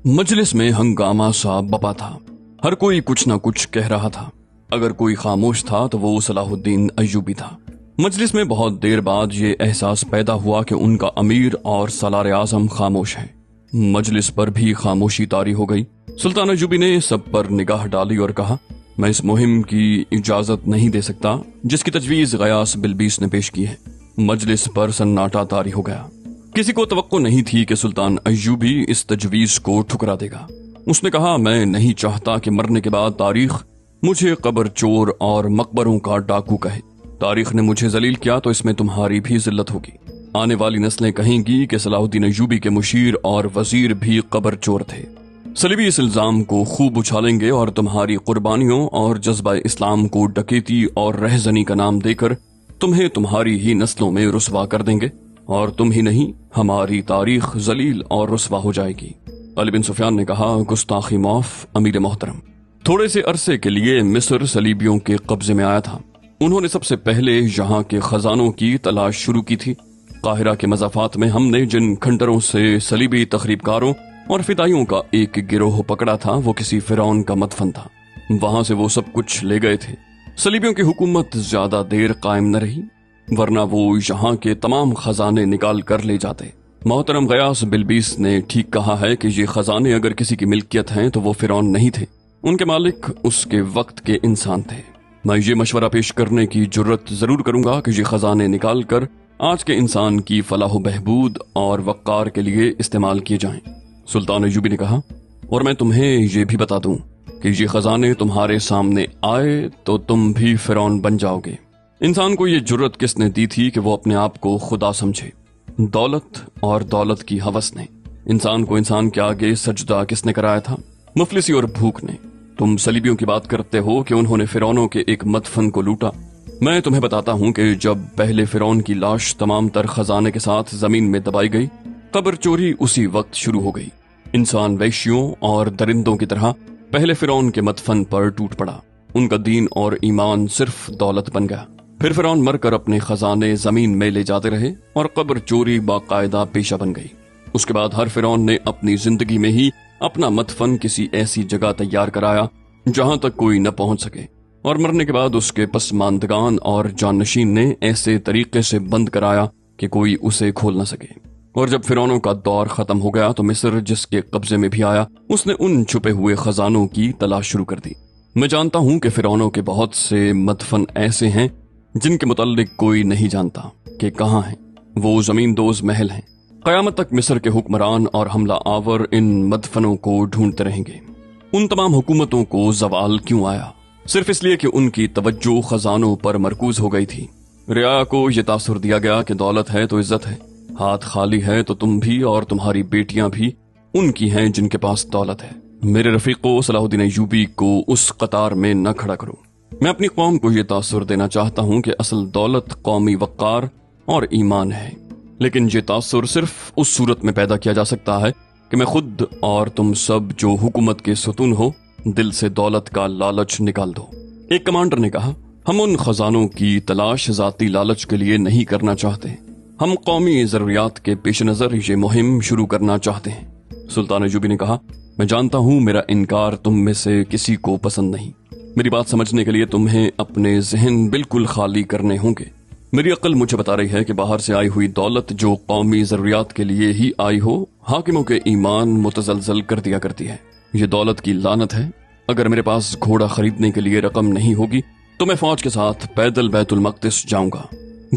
مجلس میں ہنگامہ سا بپا تھا۔ ہر کوئی کچھ نہ کچھ کہہ رہا تھا۔ اگر کوئی خاموش تھا تو وہ صلاح الدین ایوبی تھا۔ مجلس میں بہت دیر بعد یہ احساس پیدا ہوا کہ ان کا امیر اور سالار اعظم خاموش ہیں۔ مجلس پر بھی خاموشی طاری ہو گئی۔ سلطان ایوبی نے سب پر نگاہ ڈالی اور کہا، میں اس مہم کی اجازت نہیں دے سکتا جس کی تجویز غیاث بلبیس نے پیش کی ہے۔ مجلس پر سناٹا طاری ہو گیا۔ کسی کو توقع نہیں تھی کہ سلطان ایوبی اس تجویز کو ٹھکرا دے گا۔ اس نے کہا، میں نہیں چاہتا کہ مرنے کے بعد تاریخ مجھے قبر چور اور مقبروں کا ڈاکو کہے۔ تاریخ نے مجھے ذلیل کیا تو اس میں تمہاری بھی ذلت ہوگی۔ آنے والی نسلیں کہیں گی کہ صلاح الدین ایوبی کے مشیر اور وزیر بھی قبر چور تھے۔ صلیبی اس الزام کو خوب اچھالیں گے اور تمہاری قربانیوں اور جذبہ اسلام کو ڈکیتی اور رہزنی کا نام دے کر تمہیں تمہاری ہی نسلوں میں رسوا کر دیں گے، اور تم ہی نہیں ہماری تاریخ ذلیل اور رسوا ہو جائے گی۔ علی بن سفیان نے کہا، گستاخی معاف امیر محترم۔ تھوڑے سے عرصے کے لیے مصر صلیبیوں کے قبضے میں آیا تھا۔ انہوں نے سب سے پہلے یہاں کے خزانوں کی تلاش شروع کی تھی۔ قاہرہ کے مضافات میں ہم نے جن کھنڈروں سے صلیبی تخریب کاروں اور فدائیوں کا ایک گروہ پکڑا تھا وہ کسی فرعون کا مدفن تھا۔ وہاں سے وہ سب کچھ لے گئے تھے۔ صلیبیوں کی حکومت زیادہ دیر قائم نہ رہی، ورنہ وہ یہاں کے تمام خزانے نکال کر لے جاتے۔ محترم غیاث بلبیس نے ٹھیک کہا ہے کہ یہ خزانے اگر کسی کی ملکیت ہیں تو وہ فرعون نہیں تھے، ان کے مالک اس کے وقت کے انسان تھے۔ میں یہ مشورہ پیش کرنے کی جرت ضرور کروں گا کہ یہ خزانے نکال کر آج کے انسان کی فلاح و بہبود اور وقار کے لیے استعمال کیے جائیں۔ سلطان ایوبی نے کہا، اور میں تمہیں یہ بھی بتا دوں کہ یہ خزانے تمہارے سامنے آئے تو تم بھی فرعون بن جاؤ گے۔ انسان کو یہ جرت کس نے دی تھی کہ وہ اپنے آپ کو خدا سمجھے؟ دولت اور دولت کی ہوس نے۔ انسان کو انسان کے آگے سجدہ کس نے کرایا تھا؟ مفلسی اور بھوک نے۔ تم صلیبیوں کی بات کرتے ہو کہ انہوں نے فرعونوں کے ایک مدفن کو لوٹا۔ میں تمہیں بتاتا ہوں کہ جب پہلے فرعون کی لاش تمام تر خزانے کے ساتھ زمین میں دبائی گئی، قبر چوری اسی وقت شروع ہو گئی۔ انسان وحشیوں اور درندوں کی طرح پہلے فرعون کے مدفن پر ٹوٹ پڑا۔ ان کا دین اور ایمان صرف دولت بن گیا۔ پھر فرعون مر کر اپنے خزانے زمین میں لے جاتے رہے اور قبر چوری باقاعدہ پیشہ بن گئی۔ اس کے بعد ہر فرعون نے اپنی زندگی میں ہی اپنا مدفن کسی ایسی جگہ تیار کرایا جہاں تک کوئی نہ پہنچ سکے، اور مرنے کے بعد اس کے پسماندگان اور جانشین نے ایسے طریقے سے بند کرایا کہ کوئی اسے کھول نہ سکے۔ اور جب فرعونوں کا دور ختم ہو گیا تو مصر جس کے قبضے میں بھی آیا، اس نے ان چھپے ہوئے خزانوں کی تلاش شروع کر دی۔ میں جانتا ہوں کہ فرعونوں کے بہت سے مدفن ایسے ہیں جن کے متعلق کوئی نہیں جانتا کہ کہاں ہیں۔ وہ زمین دوز محل ہیں۔ قیامت تک مصر کے حکمران اور حملہ آور ان مدفنوں کو ڈھونڈتے رہیں گے۔ ان تمام حکومتوں کو زوال کیوں آیا؟ صرف اس لیے کہ ان کی توجہ خزانوں پر مرکوز ہو گئی تھی۔ رعایا کو یہ تاثر دیا گیا کہ دولت ہے تو عزت ہے، ہاتھ خالی ہے تو تم بھی اور تمہاری بیٹیاں بھی ان کی ہیں جن کے پاس دولت ہے۔ میرے رفیقو، صلاح الدین ایوبی کو اس قطار میں نہ کھڑا کرو۔ میں اپنی قوم کو یہ تاثر دینا چاہتا ہوں کہ اصل دولت قومی وقار اور ایمان ہے، لیکن یہ تاثر صرف اس صورت میں پیدا کیا جا سکتا ہے کہ میں خود اور تم سب جو حکومت کے ستون ہو دل سے دولت کا لالچ نکال دو۔ ایک کمانڈر نے کہا، ہم ان خزانوں کی تلاش ذاتی لالچ کے لیے نہیں کرنا چاہتے، ہم قومی ضروریات کے پیش نظر یہ مہم شروع کرنا چاہتے ہیں۔ سلطان ایوبی نے کہا، میں جانتا ہوں میرا انکار تم میں سے کسی کو پسند نہیں۔ میری بات سمجھنے کے لیے تمہیں اپنے ذہن بالکل خالی کرنے ہوں گے۔ میری عقل مجھے بتا رہی ہے کہ باہر سے آئی ہوئی دولت جو قومی ضروریات کے لیے ہی آئی ہو، حاکموں کے ایمان متزلزل کر دیا کرتی ہے۔ یہ دولت کی لعنت ہے۔ اگر میرے پاس گھوڑا خریدنے کے لیے رقم نہیں ہوگی تو میں فوج کے ساتھ پیدل بیت المقدس جاؤں گا۔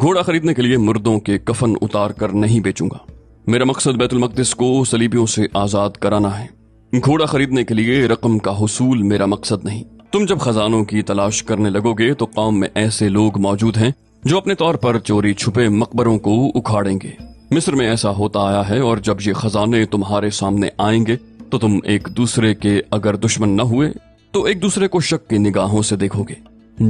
گھوڑا خریدنے کے لیے مردوں کے کفن اتار کر نہیں بیچوں گا۔ میرا مقصد بیت المقدس کو صلیبیوں سے آزاد کرانا ہے۔ گھوڑا خریدنے کے لیے رقم کا حصول میرا مقصد نہیں۔ تم جب خزانوں کی تلاش کرنے لگو گے تو قوم میں ایسے لوگ موجود ہیں جو اپنے طور پر چوری چھپے مقبروں کو اکھاڑیں گے۔ مصر میں ایسا ہوتا آیا ہے، اور جب یہ خزانے تمہارے سامنے آئیں گے تو تم ایک دوسرے کے اگر دشمن نہ ہوئے تو ایک دوسرے کو شک کی نگاہوں سے دیکھو گے۔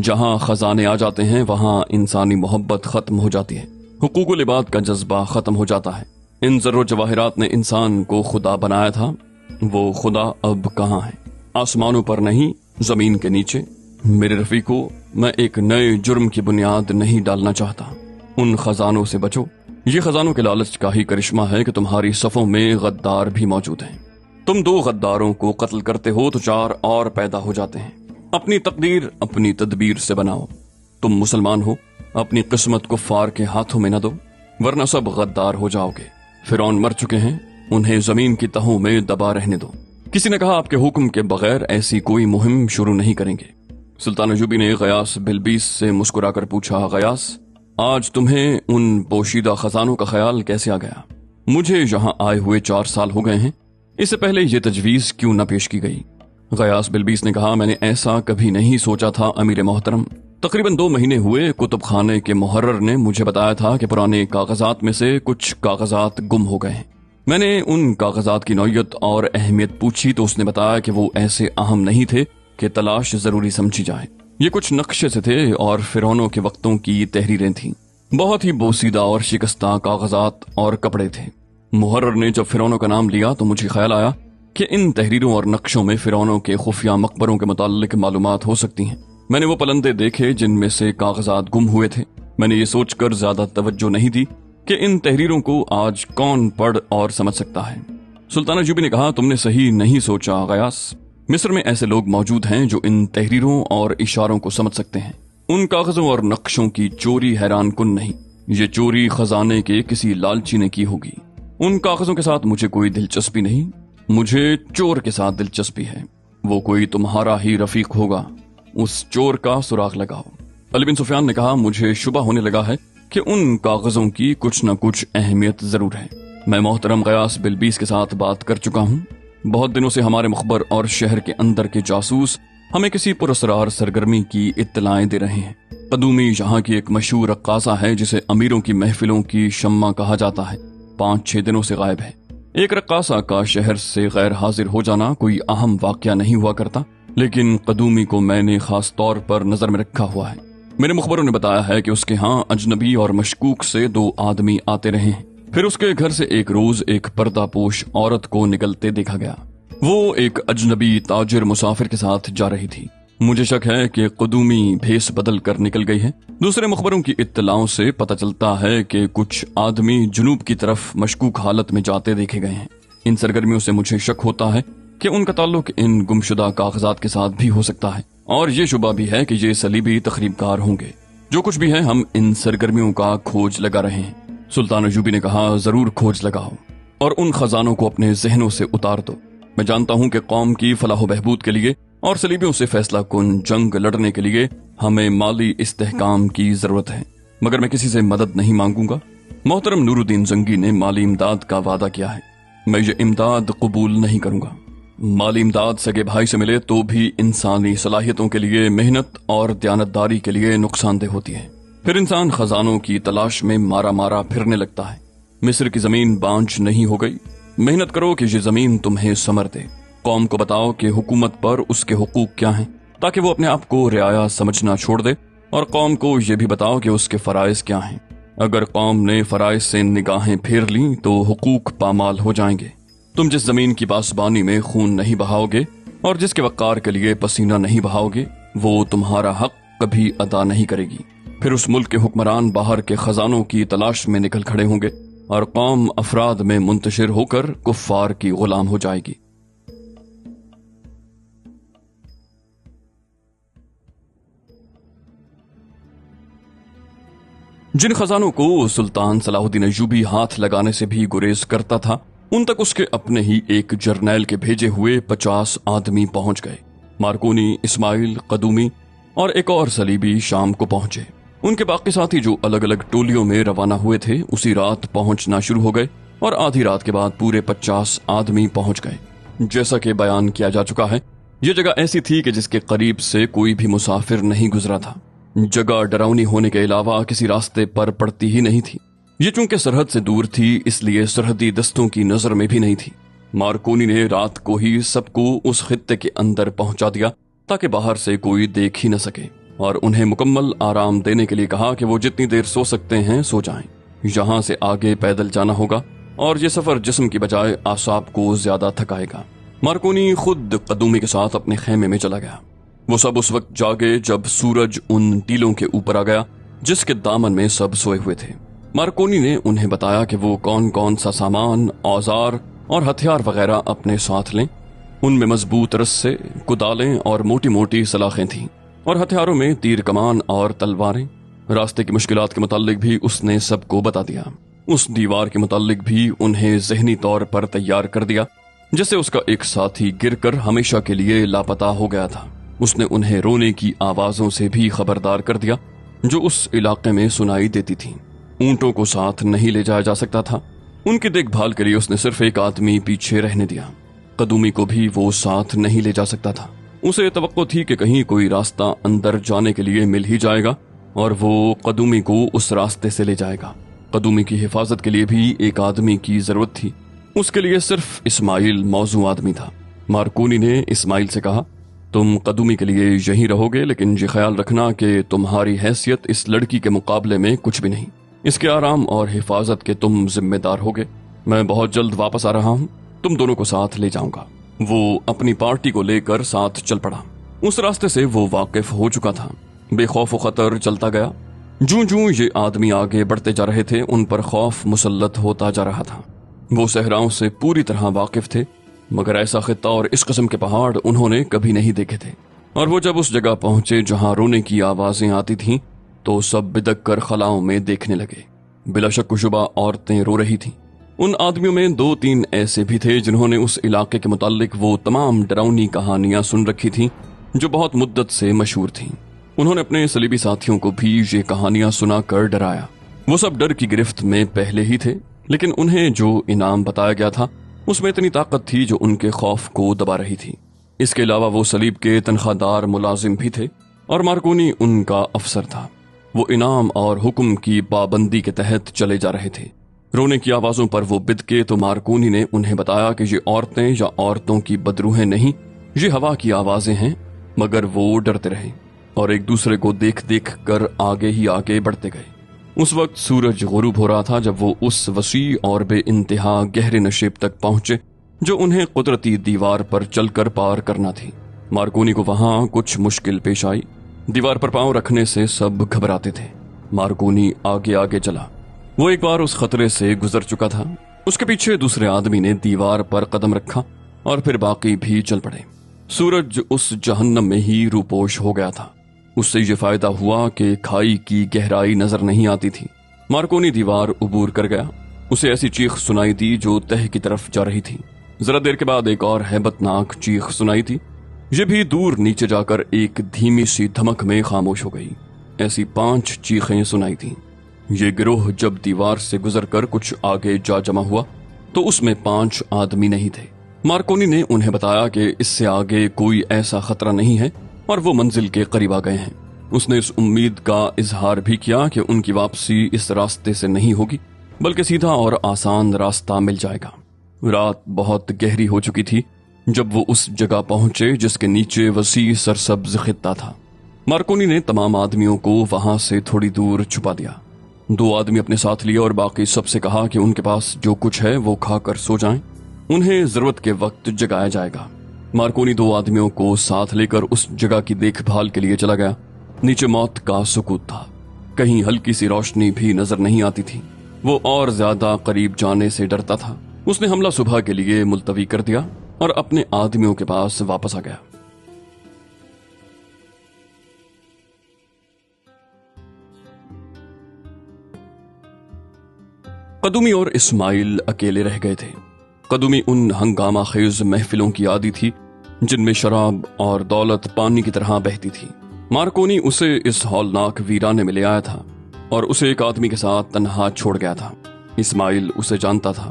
جہاں خزانے آ جاتے ہیں وہاں انسانی محبت ختم ہو جاتی ہے، حقوق العباد کا جذبہ ختم ہو جاتا ہے۔ ان زر و جواہرات نے انسان کو خدا بنایا تھا، وہ خدا اب کہاں ہے؟ آسمانوں پر نہیں، زمین کے نیچے۔ میرے رفیقو، میں ایک نئے جرم کی بنیاد نہیں ڈالنا چاہتا۔ ان خزانوں سے بچو۔ یہ خزانوں کے لالچ کا ہی کرشمہ ہے کہ تمہاری صفوں میں غدار بھی موجود ہیں۔ تم 2 غداروں کو قتل کرتے ہو تو 4 اور پیدا ہو جاتے ہیں۔ اپنی تقدیر اپنی تدبیر سے بناؤ۔ تم مسلمان ہو، اپنی قسمت کفار کے ہاتھوں میں نہ دو، ورنہ سب غدار ہو جاؤ گے۔ فرعون مر چکے ہیں، انہیں زمین کی تہوں میں دبا رہنے دو۔ کسی نے کہا آپ کے حکم کے بغیر ایسی کوئی مہم شروع نہیں کریں گے۔ سلطان ایوبی نے غیاث بلبیس سے مسکرا کر پوچھا، غیاث، آج تمہیں ان پوشیدہ خزانوں کا خیال کیسے آ گیا؟ مجھے یہاں آئے ہوئے 4 سال ہو گئے ہیں، اس سے پہلے یہ تجویز کیوں نہ پیش کی گئی؟ غیاث بلبیس نے کہا، میں نے ایسا کبھی نہیں سوچا تھا امیر محترم۔ تقریباً 2 مہینے ہوئے کتب خانے کے محرر نے مجھے بتایا تھا کہ پرانے کاغذات میں سے کچھ کاغذات گم ہو گئے ہیں۔ میں نے ان کاغذات کی نوعیت اور اہمیت پوچھی تو اس نے بتایا کہ وہ ایسے اہم نہیں تھے کہ تلاش ضروری سمجھی جائے۔ یہ کچھ نقشے سے تھے اور فرعونوں کے وقتوں کی تحریریں تھیں، بہت ہی بوسیدہ اور شکستہ کاغذات اور کپڑے تھے۔ محرر نے جب فرعونوں کا نام لیا تو مجھے خیال آیا کہ ان تحریروں اور نقشوں میں فرعونوں کے خفیہ مقبروں کے متعلق معلومات ہو سکتی ہیں۔ میں نے وہ پلندے دیکھے جن میں سے کاغذات گم ہوئے تھے۔ میں نے یہ سوچ کر زیادہ توجہ نہیں دی کہ ان تحریروں کو آج کون پڑھ اور سمجھ سکتا ہے۔ سلطان ایوبی نے کہا، تم نے صحیح نہیں سوچا غیاث۔ مصر میں ایسے لوگ موجود ہیں جو ان تحریروں اور اشاروں کو سمجھ سکتے ہیں۔ ان کاغذوں اور نقشوں کی چوری حیران کن نہیں، یہ چوری خزانے کے کسی لالچی نے کی ہوگی۔ ان کاغذوں کے ساتھ مجھے کوئی دلچسپی نہیں، مجھے چور کے ساتھ دلچسپی ہے۔ وہ کوئی تمہارا ہی رفیق ہوگا، اس چور کا سراغ لگاؤ۔ علی بن سفیان نے کہا، مجھے شبہ ہونے لگا ہے کہ ان کاغذوں کی کچھ نہ کچھ اہمیت ضرور ہے۔ میں محترم غیاث بلبیس کے ساتھ بات کر چکا ہوں۔ بہت دنوں سے ہمارے مخبر اور شہر کے اندر کے جاسوس ہمیں کسی پراسرار سرگرمی کی اطلاعیں دے رہے ہیں۔ قدومی یہاں کی ایک مشہور رقاصہ ہے جسے امیروں کی محفلوں کی شمع کہا جاتا ہے، 5-6 دنوں سے غائب ہے۔ ایک رقاصہ کا شہر سے غیر حاضر ہو جانا کوئی اہم واقعہ نہیں ہوا کرتا، لیکن قدومی کو میں نے خاص طور پر نظر میں رکھا ہوا ہے۔ میرے مخبروں نے بتایا ہے کہ اس کے ہاں اجنبی اور مشکوک سے 2 آدمی آتے رہے ہیں۔ پھر اس کے گھر سے ایک روز ایک پردہ پوش عورت کو نکلتے دیکھا گیا۔ وہ ایک اجنبی تاجر مسافر کے ساتھ جا رہی تھی۔ مجھے شک ہے کہ قدومی بھیس بدل کر نکل گئی ہے۔ دوسرے مخبروں کی اطلاعوں سے پتہ چلتا ہے کہ کچھ آدمی جنوب کی طرف مشکوک حالت میں جاتے دیکھے گئے ہیں۔ ان سرگرمیوں سے مجھے شک ہوتا ہے کہ ان کا تعلق ان گمشدہ کاغذات کے ساتھ بھی ہو سکتا ہے، اور یہ شبہ بھی ہے کہ یہ صلیبی تخریب کار ہوں گے۔ جو کچھ بھی ہے، ہم ان سرگرمیوں کا کھوج لگا رہے ہیں۔ سلطان ایوبی نے کہا، ضرور کھوج لگاؤ اور ان خزانوں کو اپنے ذہنوں سے اتار دو۔ میں جانتا ہوں کہ قوم کی فلاح و بہبود کے لیے اور صلیبیوں سے فیصلہ کن جنگ لڑنے کے لیے ہمیں مالی استحکام کی ضرورت ہے، مگر میں کسی سے مدد نہیں مانگوں گا۔ محترم نور الدین زنگی نے مالی امداد کا وعدہ کیا ہے، میں یہ امداد قبول نہیں کروں گا۔ مالی امداد سگے بھائی سے ملے تو بھی انسانی صلاحیتوں کے لیے، محنت اور دیانتداری کے لیے نقصان دہ ہوتی ہے۔ پھر انسان خزانوں کی تلاش میں مارا مارا پھرنے لگتا ہے۔ مصر کی زمین بانجھ نہیں ہو گئی، محنت کرو کہ یہ زمین تمہیں ثمر دے۔ قوم کو بتاؤ کہ حکومت پر اس کے حقوق کیا ہیں، تاکہ وہ اپنے آپ کو رعایا سمجھنا چھوڑ دے، اور قوم کو یہ بھی بتاؤ کہ اس کے فرائض کیا ہیں۔ اگر قوم نے فرائض سے نگاہیں پھیر لیں تو حقوق پامال ہو جائیں گے۔ تم جس زمین کی پاسبانی میں خون نہیں بہاؤ گے اور جس کے وقار کے لیے پسینہ نہیں بہاؤ گے، وہ تمہارا حق کبھی ادا نہیں کرے گی۔ پھر اس ملک کے حکمران باہر کے خزانوں کی تلاش میں نکل کھڑے ہوں گے اور قوم افراد میں منتشر ہو کر کفار کی غلام ہو جائے گی۔ جن خزانوں کو سلطان صلاح الدین ایوبی ہاتھ لگانے سے بھی گریز کرتا تھا، ان تک اس کے اپنے ہی ایک جرنیل کے بھیجے ہوئے 50 آدمی پہنچ گئے۔ مارکونی، اسماعیل، قدومی اور ایک اور صلیبی شام کو پہنچے۔ ان کے باقی ساتھی جو الگ الگ ٹولیوں میں روانہ ہوئے تھے اسی رات پہنچنا شروع ہو گئے، اور آدھی رات کے بعد پورے 50 آدمی پہنچ گئے۔ جیسا کہ بیان کیا جا چکا ہے، یہ جگہ ایسی تھی کہ جس کے قریب سے کوئی بھی مسافر نہیں گزرا تھا۔ جگہ ڈراؤنی ہونے کے علاوہ کسی راستے پر پڑتی ہی نہیں تھی۔ یہ چونکہ سرحد سے دور تھی، اس لیے سرحدی دستوں کی نظر میں بھی نہیں تھی۔ مارکونی نے رات کو ہی سب کو اس خطے کے اندر پہنچا دیا تاکہ باہر سے کوئی دیکھ ہی نہ سکے، اور انہیں مکمل آرام دینے کے لیے کہا کہ وہ جتنی دیر سو سکتے ہیں سو جائیں۔ یہاں سے آگے پیدل جانا ہوگا اور یہ سفر جسم کی بجائے اعصاب کو زیادہ تھکائے گا۔ مارکونی خود قدومی کے ساتھ اپنے خیمے میں چلا گیا۔ وہ سب اس وقت جاگے جب سورج ان ٹیلوں کے اوپر آ گیا جس کے دامن میں سب سوئے ہوئے تھے۔ مارکونی نے انہیں بتایا کہ وہ کون کون سا سامان، اوزار اور ہتھیار وغیرہ اپنے ساتھ لیں۔ ان میں مضبوط رسے، کدالیں اور موٹی موٹی سلاخیں تھیں، اور ہتھیاروں میں تیر کمان اور تلواریں۔ راستے کی مشکلات کے متعلق بھی اس نے سب کو بتا دیا۔ اس دیوار کے متعلق بھی انہیں ذہنی طور پر تیار کر دیا جیسے اس کا ایک ساتھی گر کر ہمیشہ کے لیے لاپتہ ہو گیا تھا۔ اس نے انہیں رونے کی آوازوں سے بھی خبردار کر دیا جو اس علاقے میں سنائی دیتی تھیں۔ اونٹوں کو ساتھ نہیں لے جایا جا سکتا تھا۔ ان کی دیکھ بھال کے لیے اس نے صرف ایک آدمی پیچھے رہنے دیا۔ قدومی کو بھی وہ ساتھ نہیں لے جا سکتا تھا۔ اسے توقع تھی کہ کہیں کوئی راستہ اندر جانے کے لیے مل ہی جائے گا اور وہ قدومی کو اس راستے سے لے جائے گا۔ قدومی کی حفاظت کے لیے بھی ایک آدمی کی ضرورت تھی۔ اس کے لیے صرف اسماعیل موزوں آدمی تھا۔ مارکونی نے اسماعیل سے کہا، تم قدومی کے لیے یہیں رہو گے، لیکن یہ خیال رکھنا کہ تمہاری حیثیت اس لڑکی کے مقابلے میں کچھ بھی نہیں۔ اس کے آرام اور حفاظت کے تم ذمہ دار ہوگے۔ میں بہت جلد واپس آ رہا ہوں، تم دونوں کو ساتھ لے جاؤں گا۔ وہ اپنی پارٹی کو لے کر ساتھ چل پڑا۔ اس راستے سے وہ واقف ہو چکا تھا۔ بے خوف و خطر چلتا گیا۔ جوں یہ آدمی آگے بڑھتے جا رہے تھے، ان پر خوف مسلط ہوتا جا رہا تھا۔ وہ صحراؤں سے پوری طرح واقف تھے، مگر ایسا خطہ اور اس قسم کے پہاڑ انہوں نے کبھی نہیں دیکھے تھے۔ اور وہ جب اس جگہ پہنچے جہاں رونے کی آوازیں آتی تھیں تو سب بدک کر خلاؤں میں دیکھنے لگے۔ بلا شک و شبہ عورتیں رو رہی تھیں۔ ان آدمیوں میں 2-3 ایسے بھی تھے جنہوں نے اس علاقے کے متعلق وہ تمام ڈراؤنی کہانیاں سن رکھی تھیں جو بہت مدت سے مشہور تھیں۔ انہوں نے اپنے صلیبی ساتھیوں کو بھی یہ کہانیاں سنا کر ڈرایا۔ وہ سب ڈر کی گرفت میں پہلے ہی تھے، لیکن انہیں جو انعام بتایا گیا تھا اس میں اتنی طاقت تھی جو ان کے خوف کو دبا رہی تھی۔ اس کے علاوہ وہ صلیب کے تنخواہ دار ملازم بھی تھے اور مارکونی ان کا افسر تھا۔ وہ انعام اور حکم کی پابندی کے تحت چلے جا رہے تھے۔ رونے کی آوازوں پر وہ بدکے تو مارکونی نے انہیں بتایا کہ یہ عورتیں یا عورتوں کی بدروہیں نہیں، یہ ہوا کی آوازیں ہیں، مگر وہ ڈرتے رہے اور ایک دوسرے کو دیکھ دیکھ کر آگے ہی آگے بڑھتے گئے۔ اس وقت سورج غروب ہو رہا تھا جب وہ اس وسیع اور بے انتہا گہرے نشیب تک پہنچے جو انہیں قدرتی دیوار پر چل کر پار کرنا تھی۔ مارکونی کو وہاں کچھ مشکل پیش آئی۔ دیوار پر پاؤں رکھنے سے سب گھبراتے تھے۔ مارکونی آگے آگے چلا۔ وہ ایک بار اس خطرے سے گزر چکا تھا۔ اس کے پیچھے دوسرے آدمی نے دیوار پر قدم رکھا اور پھر باقی بھی چل پڑے۔ سورج اس جہنم میں ہی روپوش ہو گیا تھا۔ اس سے یہ فائدہ ہوا کہ کھائی کی گہرائی نظر نہیں آتی تھی۔ مارکونی دیوار عبور کر گیا۔ اسے ایسی چیخ سنائی دی جو تہ کی طرف جا رہی تھی۔ ذرا دیر کے بعد ایک اور ہیبت ناک چیخ سنائی تھی۔ یہ بھی دور نیچے جا کر ایک دھیمی سی دھمک میں خاموش ہو گئی۔ ایسی 5 چیخیں سنائی تھیں۔ یہ گروہ جب دیوار سے گزر کر کچھ آگے جا جمع ہوا تو اس میں 5 آدمی نہیں تھے۔ مارکونی نے انہیں بتایا کہ اس سے آگے کوئی ایسا خطرہ نہیں ہے اور وہ منزل کے قریب آ گئے ہیں۔ اس نے اس امید کا اظہار بھی کیا کہ ان کی واپسی اس راستے سے نہیں ہوگی بلکہ سیدھا اور آسان راستہ مل جائے گا۔ رات بہت گہری ہو چکی تھی جب وہ اس جگہ پہنچے جس کے نیچے وسیع سرسبز خطہ تھا۔ مارکونی نے تمام آدمیوں کو وہاں سے تھوڑی دور چھپا دیا۔ 2 آدمی اپنے ساتھ لیے اور باقی سب سے کہا کہ ان کے پاس جو کچھ ہے وہ کھا کر سو جائیں، انہیں ضرورت کے وقت جگایا جائے گا۔ مارکونی 2 آدمیوں کو ساتھ لے کر اس جگہ کی دیکھ بھال کے لیے چلا گیا۔ نیچے موت کا سکوت تھا، کہیں ہلکی سی روشنی بھی نظر نہیں آتی تھی۔ وہ اور زیادہ قریب جانے سے ڈرتا تھا۔ اس نے حملہ صبح کے لیے ملتوی کر دیا اور اپنے آدمیوں کے پاس واپس آ گیا۔ قدومی اور اسماعیل اکیلے رہ گئے تھے۔ قدومی ان ہنگامہ خیز محفلوں کی عادی تھی جن میں شراب اور دولت پانی کی طرح بہتی تھی۔ مارکونی اسے اس ہولناک ویرانے میں لے آیا تھا اور اسے ایک آدمی کے ساتھ تنہا چھوڑ گیا تھا۔ اسماعیل اسے جانتا تھا،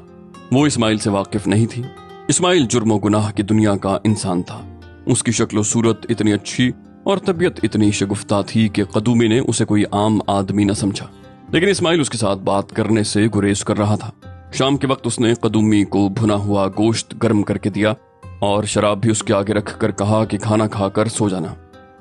وہ اسماعیل سے واقف نہیں تھی۔ اسماعیل جرم و گناہ کی دنیا کا انسان تھا۔ اس کی شکل و صورت اتنی اچھی اور طبیعت اتنی شگفتہ تھی کہ قدومی نے اسے کوئی عام آدمی نہ سمجھا، لیکن اسماعیل اس کے ساتھ بات کرنے سے گریز کر رہا تھا۔ شام کے وقت اس نے قدومی کو بھنا ہوا گوشت گرم کر کے دیا اور شراب بھی اس کے آگے رکھ کر کہا کہ کھانا کھا کر سو جانا،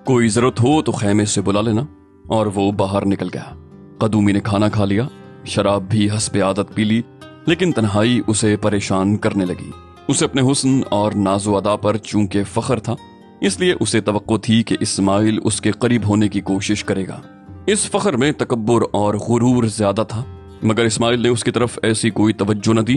کوئی ضرورت ہو تو خیمے سے بلا لینا، اور وہ باہر نکل گیا۔ قدومی نے کھانا کھا لیا، شراب بھی حسب عادت پی لی، لیکن تنہائی اسے پریشان کرنے لگی۔ اسے اپنے حسن اور ناز و ادا پر چونکہ فخر تھا، اس لیے اسے توقع تھی کہ اسماعیل اس کے قریب ہونے کی کوشش کرے گا۔ اس فخر میں تکبر اور غرور زیادہ تھا، مگر اسماعیل نے اس کی طرف ایسی کوئی توجہ نہ دی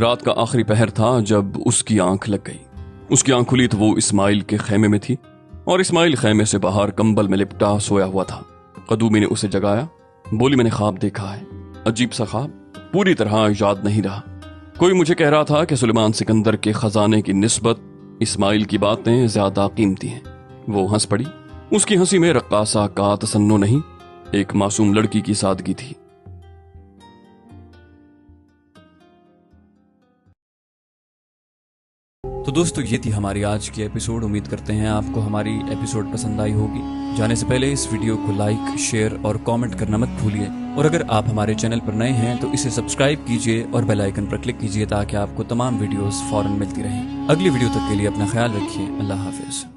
رات کا آخری پہر تھا جب اس کی آنکھ لگ گئی۔ اس کی آنکھ کھلی تو وہ اسماعیل کے خیمے میں تھی اور اسماعیل خیمے سے باہر کمبل میں لپٹا سویا ہوا تھا۔ قدومی نے اسے جگایا، بولی میں نے خواب دیکھا ہے، عجیب سا خواب، پوری طرح یاد نہیں رہا۔ کوئی مجھے کہہ رہا تھا کہ سلیمان سکندر کے خزانے کی نسبت اسماعیل کی باتیں زیادہ قیمتی ہیں۔ وہ ہنس پڑی۔ اس کی ہنسی میں رقاصہ کا تسنن نہیں، ایک معصوم لڑکی کی سادگی تھی۔ تو دوستو یہ تھی ہماری آج کی ایپیسوڈ۔ امید کرتے ہیں آپ کو ہماری ایپیسوڈ پسند آئی ہوگی۔ جانے سے پہلے اس ویڈیو کو لائک، شیئر اور کامنٹ کرنا مت بھولیے، اور اگر آپ ہمارے چینل پر نئے ہیں تو اسے سبسکرائب کیجیے اور بیل آئیکن پر کلک کیجیے تاکہ آپ کو تمام ویڈیوز فوراً ملتی رہیں۔ اگلی ویڈیو تک کے لیے اپنا خیال رکھیے۔ اللہ حافظ۔